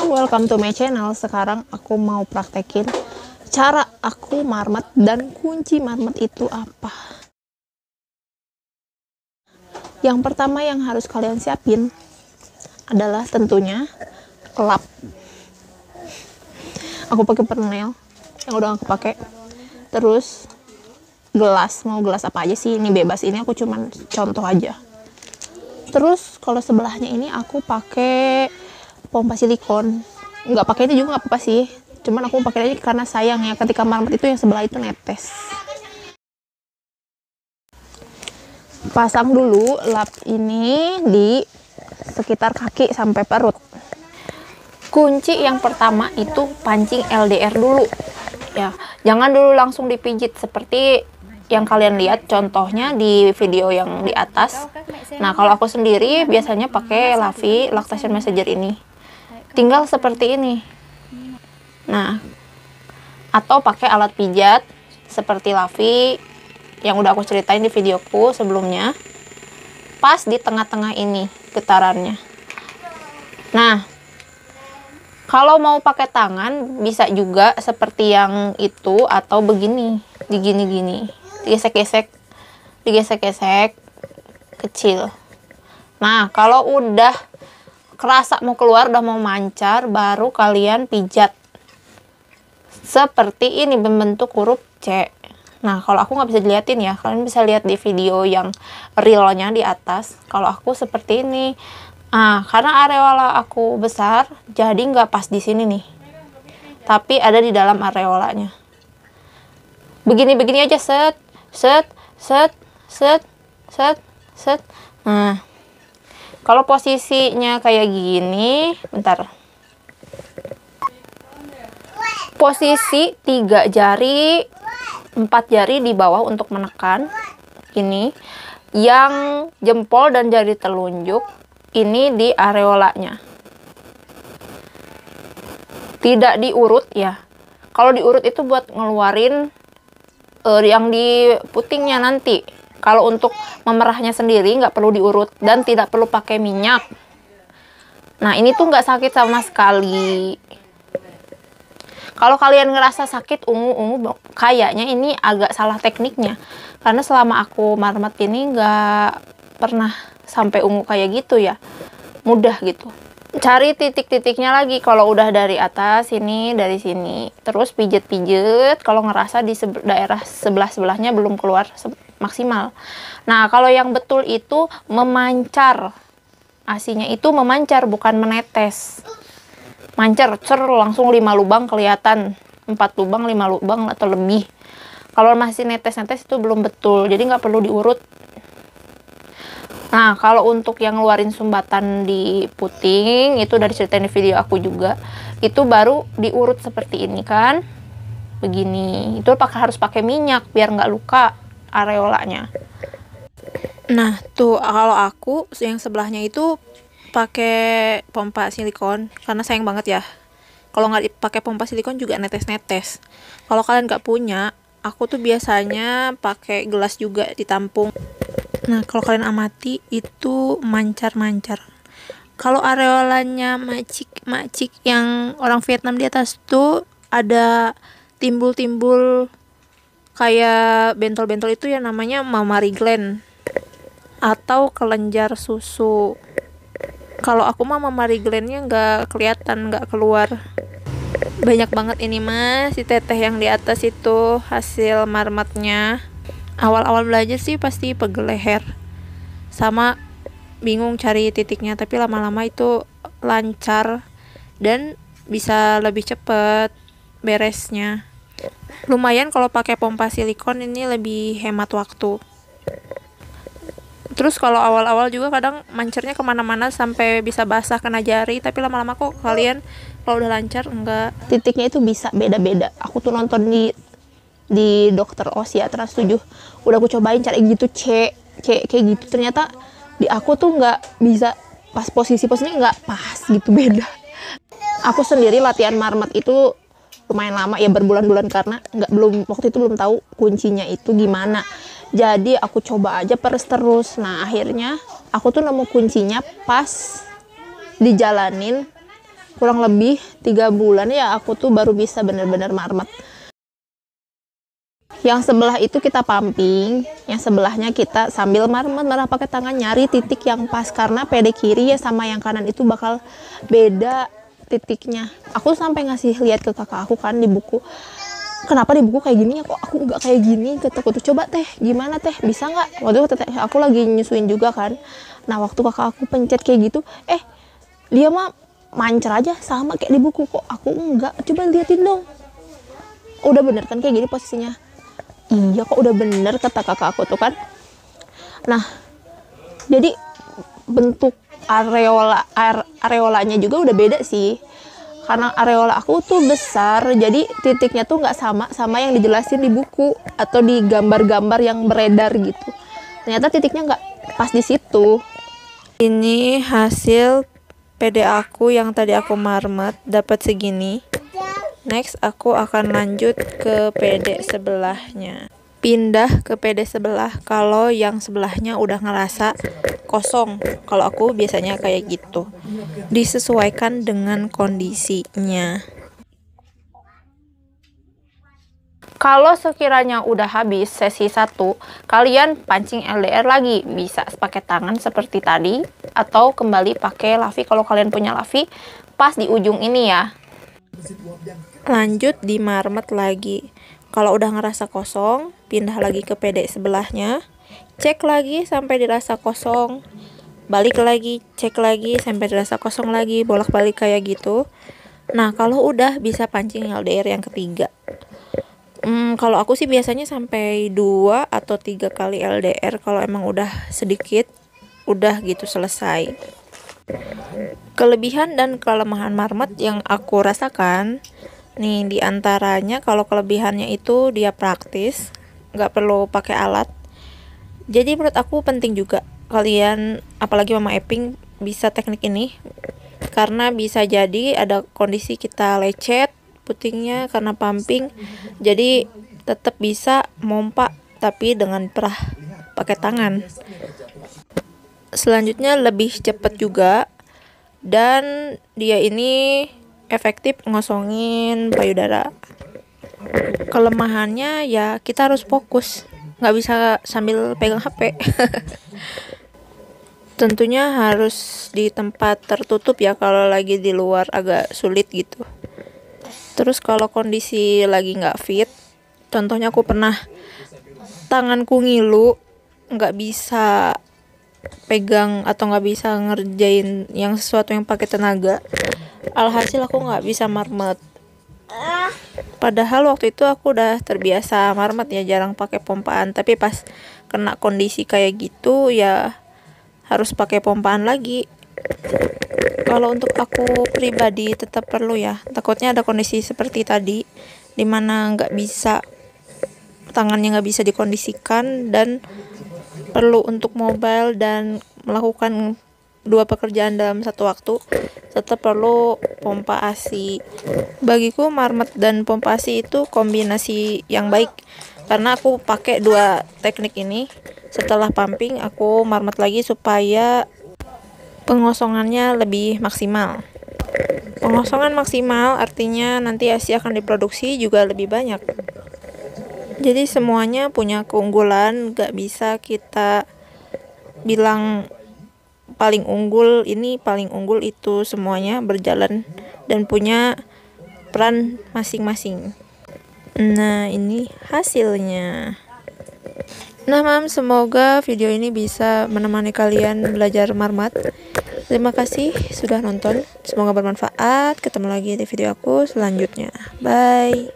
Welcome to my channel. Sekarang aku mau praktekin cara aku marmet dan kunci marmet itu apa. Yang pertama yang harus kalian siapin adalah tentunya lap. Aku pakai pernel yang udah aku pakai. Terus gelas, mau gelas apa aja sih, ini bebas, ini aku cuman contoh aja. Terus kalau sebelahnya ini aku pakai pompa silikon. Nggak pakai itu juga nggak apa-apa sih, cuman aku pakai aja karena sayang ya ketika marmet itu yang sebelah itu netes. Pasang dulu lap ini di sekitar kaki sampai perut. Kunci yang pertama itu pancing LDR dulu ya, jangan dulu langsung dipijit seperti yang kalian lihat contohnya di video yang di atas. Nah, kalau aku sendiri biasanya pakai Lavi Lactation Messenger ini. Tinggal seperti ini. Nah, atau pakai alat pijat seperti Lavi yang udah aku ceritain di videoku sebelumnya. Pas di tengah-tengah ini getarannya. Nah, kalau mau pakai tangan bisa juga seperti yang itu atau begini, digini-gini. Digesek-gesek kecil. Nah, kalau udah kerasa mau keluar, udah mau mancar, baru kalian pijat seperti ini berbentuk huruf C. Nah, kalau aku nggak bisa dilihatin ya, kalian bisa lihat di video yang realnya di atas. Kalau aku seperti ini, karena areola aku besar, jadi nggak pas di sini nih, tapi ada di dalam areolanya. Begini-begini aja, set. Nah, kalau posisinya kayak gini, bentar. Posisi 3 jari, 4 jari di bawah untuk menekan. Ini yang jempol dan jari telunjuk ini di areolanya. Tidak diurut ya. Kalau diurut itu buat ngeluarin yang di putingnya nanti. Kalau untuk memerahnya sendiri nggak perlu diurut dan tidak perlu pakai minyak. Nah, ini tuh nggak sakit sama sekali. Kalau kalian ngerasa sakit ungu-ungu, kayaknya ini agak salah tekniknya. Karena selama aku marmet ini nggak pernah sampai ungu kayak gitu ya. Mudah gitu. Cari titik-titiknya lagi kalau udah dari atas ini, dari sini. Terus pijet-pijet kalau ngerasa di daerah sebelah-sebelahnya belum keluar maksimal. Nah, kalau yang betul itu memancar. Asinya itu memancar, bukan menetes. Mancar, langsung 5 lubang kelihatan. 4 lubang, 5 lubang atau lebih. Kalau masih netes-netes itu belum betul, jadi nggak perlu diurut. Nah, kalau untuk yang ngeluarin sumbatan di puting, itu dari ceritain di video aku juga, itu baru diurut seperti ini kan. Begini, itu harus pakai minyak biar nggak luka areolanya. Nah, tuh kalau aku yang sebelahnya itu pakai pompa silikon, karena sayang banget ya. Kalau nggak pakai pompa silikon juga netes-netes. Kalau kalian nggak punya, aku tuh biasanya pakai gelas juga ditampung. Nah, kalau kalian amati itu mancar-mancar. Kalau areolanya macik yang orang Vietnam di atas tuh ada timbul-timbul kayak bentol-bentol, itu ya namanya mammary gland atau kelenjar susu. Kalau aku mah mammary glandnya nggak kelihatan, nggak keluar. Banyak banget ini mas, si teteh yang di atas itu hasil marmetnya. Awal-awal belajar sih pasti pegel leher sama bingung cari titiknya, tapi lama-lama itu lancar dan bisa lebih cepet beresnya. Lumayan kalau pakai pompa silikon ini lebih hemat waktu. Terus kalau awal-awal juga kadang mancernya kemana-mana sampai bisa basah kena jari, tapi lama-lama kok kalian kalau udah lancar enggak. Titiknya itu bisa beda-beda. Aku tuh nonton di Dokter Os ya, Trans 7. Udah aku cobain cara gitu, kayak gitu. Ternyata di aku tuh nggak bisa pas posisinya nggak pas gitu, beda. Aku sendiri latihan marmet itu lumayan lama ya, berbulan-bulan, karena waktu itu belum tahu kuncinya itu gimana. Jadi aku coba aja terus. Nah, akhirnya aku tuh nemu kuncinya pas dijalanin kurang lebih 3 bulan ya aku tuh baru bisa bener-bener marmet. Yang sebelah itu kita pumping, yang sebelahnya kita sambil marmet pakai tangan, nyari titik yang pas, karena pede kiri ya sama yang kanan itu bakal beda titiknya. Aku sampai ngasih lihat ke kakak aku kan di buku, kenapa di buku kayak gini ya, kok aku nggak kayak gini, kataku tuh. Coba teh gimana teh, bisa nggak? Waktu itu aku lagi nyusuin juga kan. Nah waktu kakak aku pencet kayak gitu, dia mah mancer aja sama kayak di buku, kok aku enggak, coba liatin dong, udah bener kan kayak gini posisinya. Iya kok udah bener, kata kakak aku tuh kan. Nah jadi bentuk areolanya juga udah beda sih, karena areola aku tuh besar, jadi titiknya tuh nggak sama yang dijelasin di buku atau di gambar-gambar yang beredar gitu. Ternyata titiknya nggak pas di situ. Ini hasil PD aku yang tadi aku marmet, dapat segini. Next aku akan lanjut ke PD sebelahnya. Pindah ke PD sebelah kalau yang sebelahnya udah ngerasa kosong. Kalau aku biasanya kayak gitu. Disesuaikan dengan kondisinya. Kalau sekiranya udah habis sesi 1, kalian pancing LDR lagi. Bisa pakai tangan seperti tadi, atau kembali pakai lavi kalau kalian punya lavi, pas di ujung ini ya. Lanjut di marmet lagi. Kalau udah ngerasa kosong, pindah lagi ke PD sebelahnya. Cek lagi sampai dirasa kosong. Balik lagi, cek lagi sampai dirasa kosong lagi, bolak-balik kayak gitu. Nah, kalau udah bisa pancing LDR yang ketiga. Kalau aku sih biasanya sampai 2 atau 3 kali LDR kalau emang udah sedikit, udah gitu selesai. Kelebihan dan kelemahan marmet yang aku rasakan nih, diantaranya kalau kelebihannya itu dia praktis, nggak perlu pakai alat. Jadi menurut aku penting juga kalian, apalagi Mama Eping, bisa teknik ini, karena bisa jadi ada kondisi kita lecet putingnya karena pumping, jadi tetap bisa mompa tapi dengan perah pakai tangan. Selanjutnya lebih cepat juga, dan dia ini efektif ngosongin payudara. Kelemahannya ya kita harus fokus, nggak bisa sambil pegang HP. Tentunya harus di tempat tertutup ya, kalau lagi di luar agak sulit gitu. Terus kalau kondisi lagi nggak fit, contohnya aku pernah tanganku ngilu, nggak bisa pegang atau nggak bisa ngerjain yang sesuatu yang pakai tenaga, alhasil aku nggak bisa marmet. Padahal waktu itu aku udah terbiasa marmet ya, jarang pakai pompaan, tapi pas kena kondisi kayak gitu ya harus pakai pompaan lagi. Kalau untuk aku pribadi tetap perlu ya, takutnya ada kondisi seperti tadi dimana nggak bisa, tangannya nggak bisa dikondisikan dan perlu untuk mobile dan melakukan 2 pekerjaan dalam satu waktu, tetap perlu pompa ASI. Bagiku marmet dan pompa ASI itu kombinasi yang baik, karena aku pakai 2 teknik ini. Setelah pumping aku marmet lagi supaya pengosongannya lebih maksimal. Pengosongan maksimal artinya nanti ASI akan diproduksi juga lebih banyak. Jadi semuanya punya keunggulan, gak bisa kita bilang paling unggul ini, paling unggul itu, semuanya berjalan dan punya peran masing-masing. Nah, ini hasilnya. Nah, semoga video ini bisa menemani kalian belajar marmet. Terima kasih sudah nonton, semoga bermanfaat. Ketemu lagi di video aku selanjutnya. Bye.